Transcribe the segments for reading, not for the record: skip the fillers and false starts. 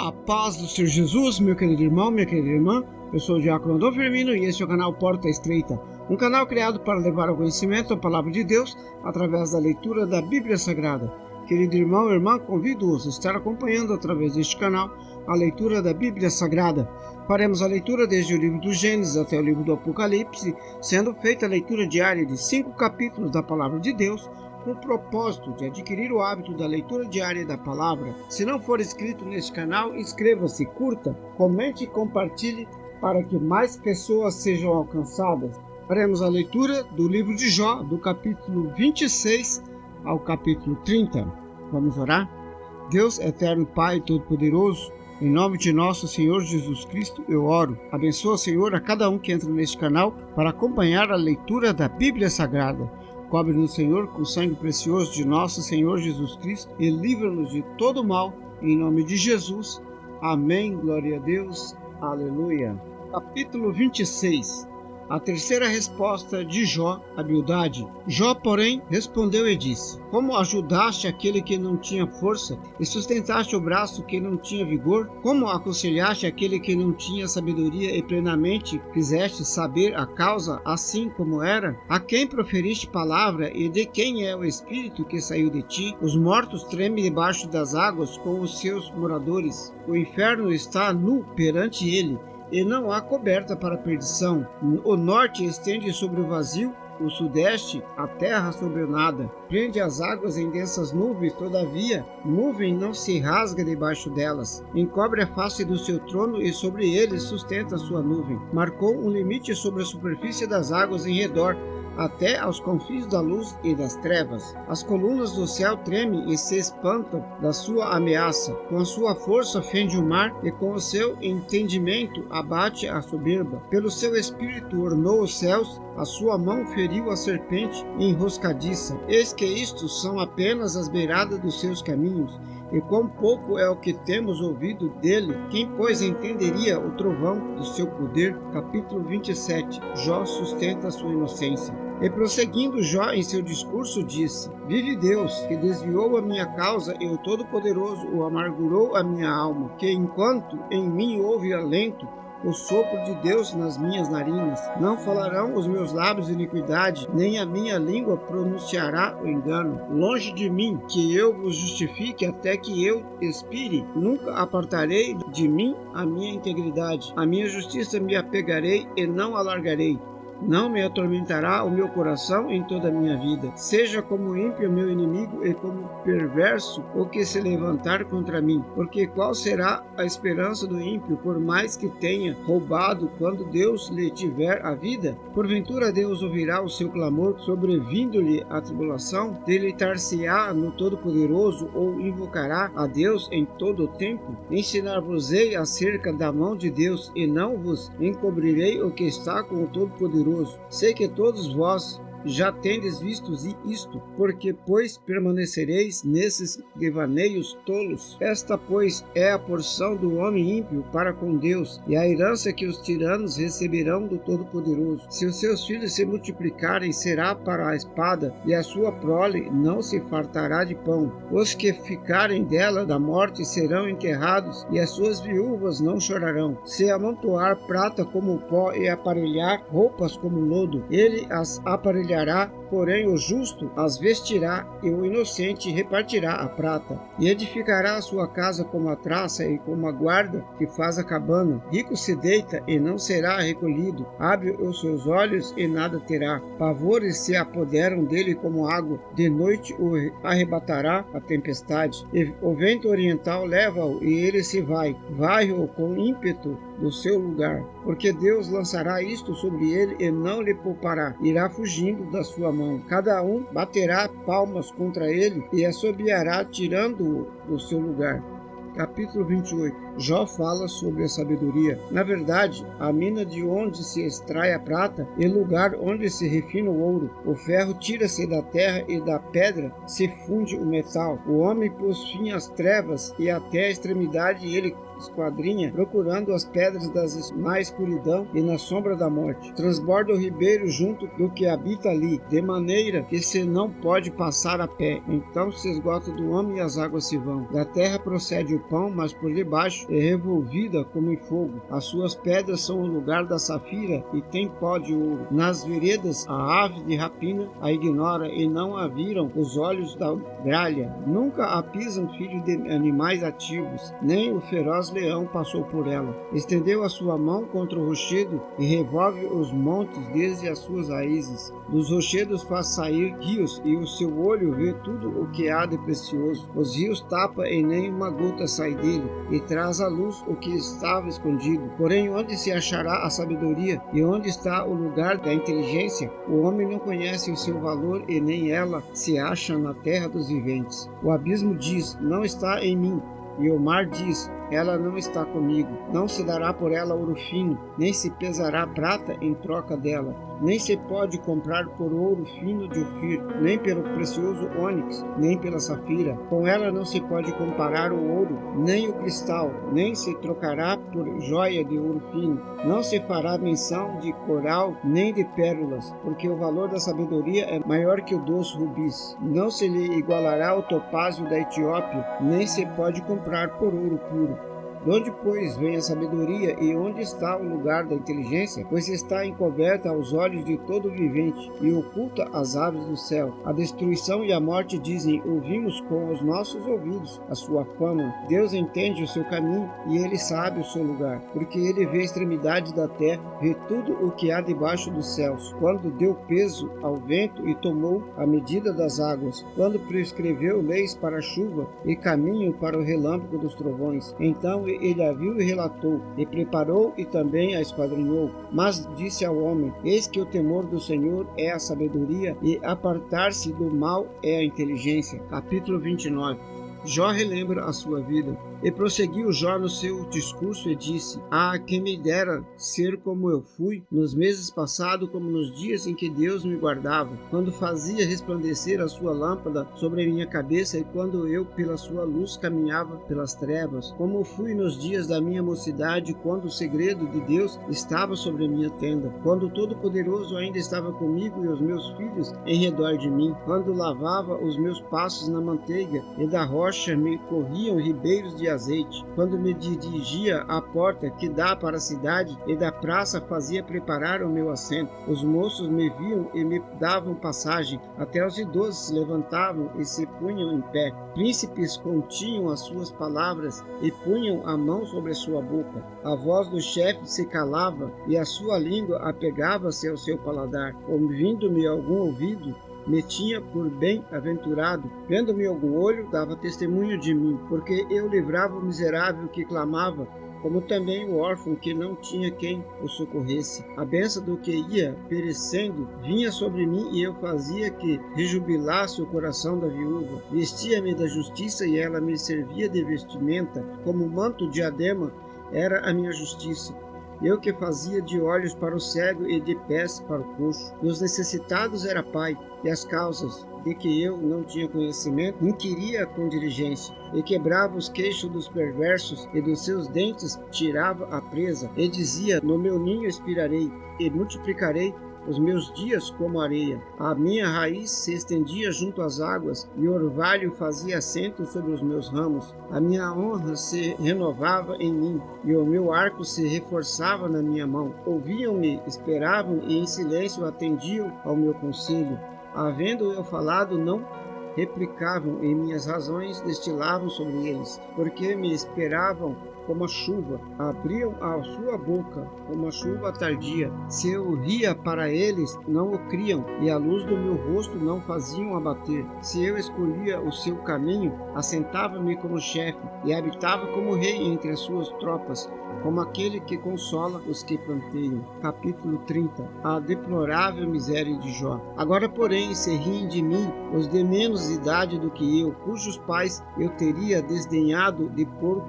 A paz do Senhor Jesus, meu querido irmão, minha querida irmã. Eu sou o Diácono Adolfo Firmino e este é o canal Porta Estreita, um canal criado para levar ao conhecimento a Palavra de Deus através da leitura da Bíblia Sagrada. Querido irmão e irmã, convido-os a estar acompanhando através deste canal a leitura da Bíblia Sagrada. Faremos a leitura desde o livro do Gênesis até o livro do Apocalipse, sendo feita a leitura diária de 5 capítulos da Palavra de Deus, com o propósito de adquirir o hábito da leitura diária da palavra. Se não for inscrito neste canal, inscreva-se, curta, comente e compartilhe para que mais pessoas sejam alcançadas. Faremos a leitura do livro de Jó, do capítulo 26 ao capítulo 30. Vamos orar? Deus, eterno Pai Todo-Poderoso, em nome de nosso Senhor Jesus Cristo, eu oro. Abençoa, Senhor, a cada um que entra neste canal para acompanhar a leitura da Bíblia Sagrada. Cobre-nos, Senhor, com o sangue precioso de nosso Senhor Jesus Cristo e livra-nos de todo mal, em nome de Jesus. Amém. Glória a Deus. Aleluia. Capítulo 26. A terceira resposta de Jó à Bildade. Jó, porém, respondeu e disse: Como ajudaste aquele que não tinha força, e sustentaste o braço que não tinha vigor? Como aconselhaste aquele que não tinha sabedoria, e plenamente fizeste saber a causa assim como era? A quem proferiste palavra, e de quem é o espírito que saiu de ti? Os mortos tremem debaixo das águas com os seus moradores. O inferno está nu perante ele, e não há coberta para a perdição. O norte estende sobre o vazio, o sudeste a terra sobre o nada. Prende as águas em densas nuvens, todavia nuvem não se rasga debaixo delas. Encobre a face do seu trono e sobre ele sustenta a sua nuvem. Marcou um limite sobre a superfície das águas em redor, até aos confins da luz e das trevas. As colunas do céu tremem e se espantam da sua ameaça. Com a sua força fende o mar, e com o seu entendimento abate a soberba. Pelo seu espírito ornou os céus, a sua mão feriu a serpente enroscadiça. Eis que isto são apenas as beiradas dos seus caminhos, e quão pouco é o que temos ouvido dele. Quem, pois, entenderia o trovão do seu poder? Capítulo 27. Jó sustenta sua inocência. E prosseguindo Jó em seu discurso disse: Vive Deus, que desviou a minha causa, e o Todo-Poderoso o amargurou a minha alma, que enquanto em mim houve alento, o sopro de Deus nas minhas narinas. Não falarão os meus lábios iniquidade, nem a minha língua pronunciará o engano. Longe de mim que eu vos justifique até que eu expire. Nunca apartarei de mim a minha integridade. A minha justiça me apegarei e não alargarei. Não me atormentará o meu coração em toda a minha vida. Seja como ímpio meu inimigo e como perverso o que se levantar contra mim. Porque qual será a esperança do ímpio, por mais que tenha roubado, quando Deus lhe tiver a vida? Porventura Deus ouvirá o seu clamor, sobrevindo-lhe a tribulação? Deleitar-se-á no Todo-Poderoso, ou invocará a Deus em todo o tempo? Ensinar-vos-ei acerca da mão de Deus, e não vos encobrirei o que está com o Todo-Poderoso. Sei que todos vós já tendes visto isto, porque, pois, permanecereis nesses devaneios tolos. Esta, pois, é a porção do homem ímpio para com Deus, e a herança que os tiranos receberão do Todo-Poderoso. Se os seus filhos se multiplicarem, será para a espada, e a sua prole não se fartará de pão. Os que ficarem dela da morte serão enterrados, e as suas viúvas não chorarão. Se amontoar prata como pó e aparelhar roupas como lodo, ele as aparelhará, porém o justo as vestirá, e o inocente repartirá a prata. E edificará a sua casa como a traça e como a guarda que faz a cabana. Rico se deita e não será recolhido, abre os seus olhos e nada terá. Pavores se apoderam dele como água, de noite o arrebatará a tempestade. E o vento oriental leva-o, e ele se vai, varre-o com ímpeto do seu lugar. Porque Deus lançará isto sobre ele e não lhe poupará, irá fugindo da sua mão. Cada um baterá palmas contra ele e assobiará, tirando-o do seu lugar. Capítulo 28. Jó fala sobre a sabedoria. Na verdade, a mina de onde se extrai a prata e lugar onde se refina o ouro. O ferro tira-se da terra e da pedra se funde o metal. O homem pôs fim às trevas, e até a extremidade ele esquadrinha, procurando as pedras na escuridão e na sombra da morte. Transborda o ribeiro junto do que habita ali, de maneira que se não pode passar a pé. Então se esgota do homem e as águas se vão. Da terra procede o pão, mas por debaixo é revolvida como em fogo. As suas pedras são o lugar da safira e tem pó de ouro. Nas veredas a ave de rapina a ignora e não a viram os olhos da gralha. Nunca a pisam filho de animais ativos, nem o feroz leão passou por ela. Estendeu a sua mão contra o rochedo e revolve os montes desde as suas raízes. Dos rochedos faz sair rios e o seu olho vê tudo o que há de precioso. Os rios tapa e nem uma gota sai dele e traz à luz o que estava escondido. Porém, onde se achará a sabedoria e onde está o lugar da inteligência? O homem não conhece o seu valor e nem ela se acha na terra dos viventes. O abismo diz, não está em mim, e o mar diz, ela não está comigo. Não se dará por ela ouro fino, nem se pesará prata em troca dela. Nem se pode comprar por ouro fino de Ofir, nem pelo precioso ônix, nem pela safira. Com ela não se pode comparar o ouro, nem o cristal, nem se trocará por joia de ouro fino. Não se fará menção de coral, nem de pérolas, porque o valor da sabedoria é maior que o dos rubis. Não se lhe igualará o topázio da Etiópia, nem se pode comprar por ouro puro. De onde, pois, vem a sabedoria e onde está o lugar da inteligência? Pois está encoberta aos olhos de todo vivente e oculta às aves do céu. A destruição e a morte dizem, ouvimos com os nossos ouvidos a sua fama. Deus entende o seu caminho e ele sabe o seu lugar, porque ele vê a extremidade da terra, vê tudo o que há debaixo dos céus. Quando deu peso ao vento e tomou a medida das águas, quando prescreveu leis para a chuva e caminho para o relâmpago dos trovões, então ele a viu e relatou, e preparou e também a esquadrinhou. Mas disse ao homem, eis que o temor do Senhor é a sabedoria, e apartar-se do mal é a inteligência. Capítulo 29. Jó relembra a sua vida. E prosseguiu Jó no seu discurso e disse, quem me dera ser como eu fui, nos meses passados, como nos dias em que Deus me guardava, quando fazia resplandecer a sua lâmpada sobre a minha cabeça e quando eu pela sua luz caminhava pelas trevas, como fui nos dias da minha mocidade, quando o segredo de Deus estava sobre a minha tenda, quando o Todo-Poderoso ainda estava comigo e os meus filhos em redor de mim, quando lavava os meus passos na manteiga e da rocha me corriam ribeiros de azeite, quando me dirigia à porta que dá para a cidade e da praça fazia preparar o meu assento. Os moços me viam e me davam passagem, até os idosos se levantavam e se punham em pé. Príncipes continham as suas palavras e punham a mão sobre a sua boca. A voz do chefe se calava e a sua língua apegava-se ao seu paladar. Ouvindo-me algum ouvido, me tinha por bem-aventurado, vendo-me algum olho, dava testemunho de mim, porque eu livrava o miserável que clamava, como também o órfão que não tinha quem o socorresse. A bênção do que ia perecendo vinha sobre mim e eu fazia que rejubilasse o coração da viúva. Vestia-me da justiça e ela me servia de vestimenta, como manto diadema era a minha justiça. Eu que fazia de olhos para o cego e de pés para o coxo. Dos necessitados era pai, e as causas de que eu não tinha conhecimento inquiria com diligência, e quebrava os queixos dos perversos, e dos seus dentes tirava a presa, e dizia, no meu ninho expirarei, e multiplicarei os meus dias como areia. A minha raiz se estendia junto às águas, e o orvalho fazia assento sobre os meus ramos. A minha honra se renovava em mim, e o meu arco se reforçava na minha mão. Ouviam-me, esperavam, e em silêncio atendiam ao meu conselho. Havendo eu falado, não replicavam, e minhas razões destilavam sobre eles, porque me esperavam como a chuva, abriam a sua boca como a chuva tardia. Se eu ria para eles, não o criam, e a luz do meu rosto não faziam abater. Se eu escolhia o seu caminho, assentava-me como chefe, e habitava como rei entre as suas tropas, como aquele que consola os que planteiam. Capítulo 30. A deplorável miséria de Jó. Agora, porém, se riem de mim os de menos mais idade do que eu, cujos pais eu teria desdenhado de pôr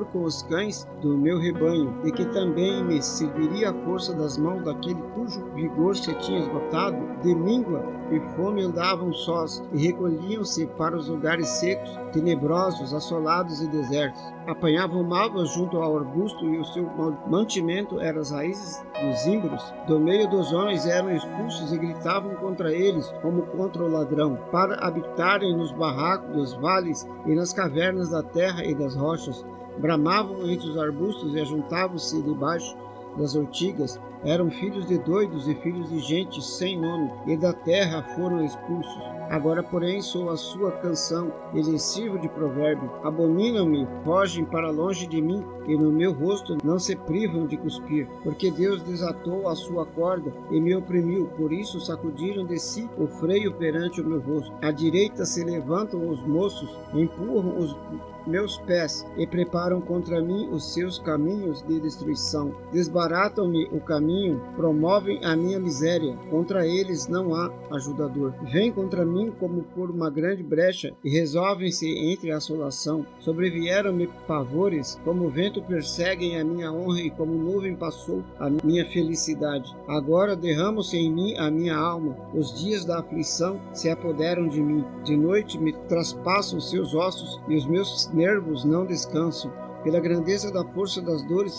com os cães do meu rebanho, e que também me serviria a força das mãos daquele cujo vigor se tinha esgotado? De míngua e fome andavam sós, e recolhiam-se para os lugares secos, tenebrosos, assolados e desertos. Apanhavam malvas junto ao arbusto, e o seu mantimento era as raízes dos zimbros. Do meio dos homens eram expulsos e gritavam contra eles, como contra o ladrão, para habitarem nos barracos dos vales e nas cavernas da terra e das rochas. Bramavam entre os arbustos e ajuntavam-se debaixo das ortigas. Eram filhos de doidos e filhos de gente sem nome, e da terra foram expulsos. Agora, porém, sou a sua canção, e lhes sirvo de provérbio. Abominam-me, fogem para longe de mim, e no meu rosto não se privam de cuspir. Porque Deus desatou a sua corda e me oprimiu, por isso sacudiram de si o freio perante o meu rosto. À direita se levantam os moços, empurram os meus pés e preparam contra mim os seus caminhos de destruição. Desbaratam-me o caminho, promovem a minha miséria. Contra eles não há ajudador. Vêm contra mim como por uma grande brecha e resolvem-se entre a assolação. Sobrevieram-me pavores, como vento perseguem a minha honra e como nuvem passou a minha felicidade. Agora derramo-se em mim a minha alma. Os dias da aflição se apoderam de mim. De noite me traspassam os seus ossos e os meus nervos não descansam. Pela grandeza da força das dores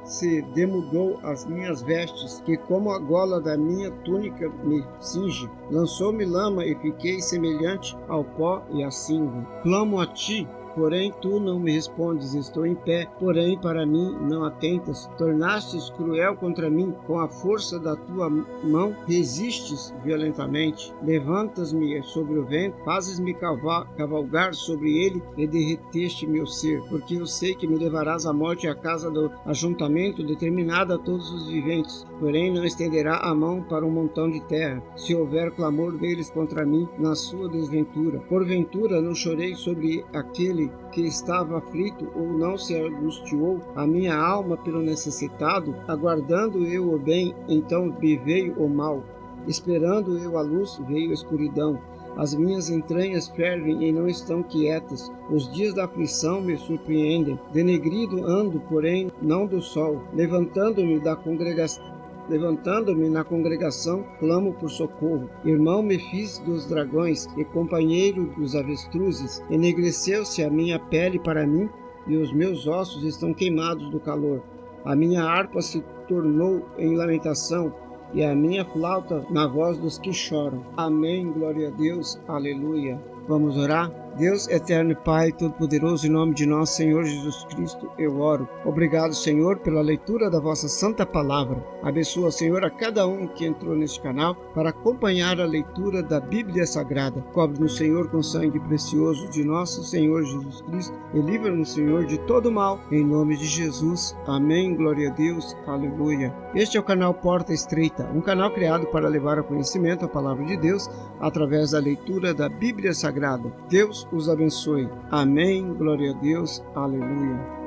se demudou as minhas vestes, que como a gola da minha túnica me cinge. Lançou-me lama e fiquei semelhante ao pó e à cinza. Clamo a ti, porém tu não me respondes. Estou em pé, porém para mim não atentas. Tornastes cruel contra mim, com a força da tua mão resistes violentamente. Levantas-me sobre o vento, fazes-me cavalgar sobre ele e derreteste meu ser, porque eu sei que me levarás à morte e à casa do ajuntamento, determinada a todos os viventes. Porém não estenderá a mão para um montão de terra, se houver clamor deles contra mim na sua desventura. Porventura não chorei sobre aquele que estava aflito, ou não se angustiou a minha alma pelo necessitado? Aguardando eu o bem, então me veio o mal. Esperando eu a luz, veio a escuridão. As minhas entranhas fervem e não estão quietas. Os dias da aflição me surpreendem. Denegrido ando, porém não do sol. Levantando-me na congregação, clamo por socorro. Irmão me fiz dos dragões e companheiro dos avestruzes. Enegreceu-se a minha pele para mim e os meus ossos estão queimados do calor. A minha harpa se tornou em lamentação e a minha flauta na voz dos que choram. Amém, glória a Deus, aleluia. Vamos orar? Deus eterno e Pai todo-poderoso, em nome de nosso Senhor Jesus Cristo, eu oro. Obrigado, Senhor, pela leitura da vossa santa palavra. Abençoa, Senhor, a cada um que entrou neste canal para acompanhar a leitura da Bíblia Sagrada. Cobre-nos, Senhor, com sangue precioso de nosso Senhor Jesus Cristo e livra-nos, Senhor, de todo mal, em nome de Jesus. Amém, glória a Deus, aleluia. Este é o canal Porta Estreita, um canal criado para levar ao conhecimento a palavra de Deus através da leitura da Bíblia Sagrada. Deus os abençoe. Amém. Glória a Deus. Aleluia.